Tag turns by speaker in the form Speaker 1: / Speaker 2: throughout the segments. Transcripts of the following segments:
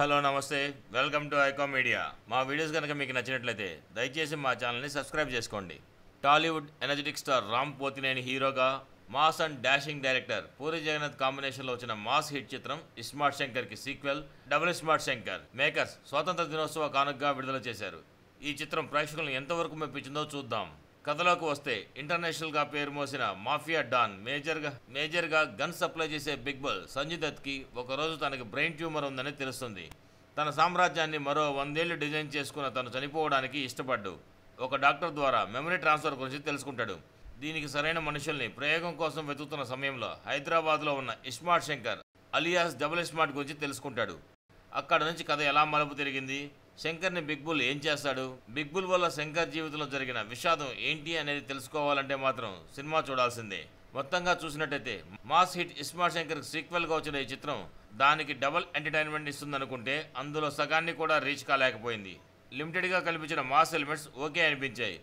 Speaker 1: Hello నమస్తే welcome to iCom Media. మా videos కనుక మీకు నచ్చినట్లయితే దయచేసి మా ఛానల్ని సబ్స్క్రైబ్ చేసుకోండి. టాలీవుడ్ ఎనర్జెటిక్ స్టార్ రామ్ పోతినేని హీరోగా, mass and dashing director Puri Jagannadh కాంబినేషన్లో వచ్చిన మాస్ హిట్ చిత్రం ఇస్మార్ట్ శంకర్కి సీక్వెల్ డబుల్ స్మార్ట్ శంకర్ మేకర్స్ స్వాతంత్ర దినోత్సవ కానుకగా విడుదల చేశారు. ఈ చిత్రం ప్రేక్షకులను ఎంతవరకు మెప్పించిందో చూద్దాం. కథలోకి వస్తే ఇంటర్నేషనల్గా పేరు మోసిన మాఫియా డాన్ మేజర్గా గన్ సప్లై చేసే బిగ్ బల్ సంజయ్ దత్కి ఒకరోజు తనకి బ్రెయిన్ ట్యూమర్ ఉందని తెలుస్తుంది. తన సామ్రాజ్యాన్ని మరో 100 ఏళ్లు డిజైన్ చేసుకున్న తను చనిపోవడానికి ఇష్టపడ్డు ఒక డాక్టర్ ద్వారా మెమరీ ట్రాన్స్ఫర్ గురించి తెలుసుకుంటాడు. దీనికి సరైన మనుషుల్ని ప్రయోగం కోసం వెతుకుతున్న సమయంలో హైదరాబాద్లో ఉన్న iSmart Shankar alias double smart గురించి తెలుసుకుంటాడు. అక్కడ నుంచి కథ ఎలా మలుపు తిరిగింది, శంకర్ని బిగ్ బుల్ ఏం చేస్తాడు, బిగ్ బుల్ వల్ల శంకర్ జీవితంలో జరిగిన విషాదం ఏంటి అనేది తెలుసుకోవాలంటే మాత్రం సినిమా చూడాల్సిందే. మొత్తంగా చూసినట్టయితే మాస్ హిట్ ఇస్మార్ట్ శంకర్ సీక్వెల్గా వచ్చిన ఈ చిత్రం దానికి డబుల్ ఎంటర్టైన్మెంట్ ఇస్తుందనుకుంటే అందులో సగాన్ని కూడా రీచ్ కాలేకపోయింది. లిమిటెడ్గా కనిపించిన మాస్ ఎలిమెంట్స్ ఓకే అనిపించాయి.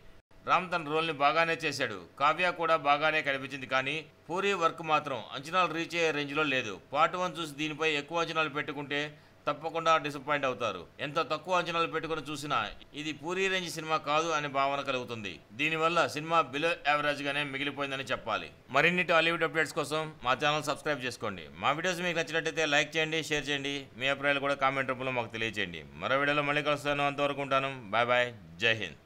Speaker 1: రామ్ తన రోల్ని బాగానే చేశాడు. కావ్య కూడా బాగానే కనిపించింది. కానీ పూరి వర్క్ మాత్రం అంచనాలు రీచ్ అయ్యే రేంజ్లో లేదు. పార్ట్ 1 చూసి దీనిపై ఎక్కువ అంచనాలు పెట్టుకుంటే తప్పకుండా డిసప్పాయింట్ అవుతారు. ఎంత తక్కువ అంచనాలు పెట్టుకుని చూసినా ఇది పూరి రేంజ్ సినిమా కాదు అనే భావన కలుగుతుంది. దీనివల్ల సినిమా బిలో యావరేజ్ గానే మిగిలిపోయిందని చెప్పాలి. మరిన్ని టాలీవుడ్ అప్డేట్స్ కోసం మా ఛానల్ సబ్స్క్రైబ్ చేసుకోండి. మా వీడియోస్ మీకు నచ్చినట్టయితే లైక్ చేయండి, షేర్ చేయండి. మీ అభిప్రాయాలు కూడా కామెంట్ రూపంలో మాకు తెలియజేయండి. మరో వీడియోలో మళ్ళీ కలుస్తాను. అంతవరకు ఉంటాను. Bye bye. జై హింద్.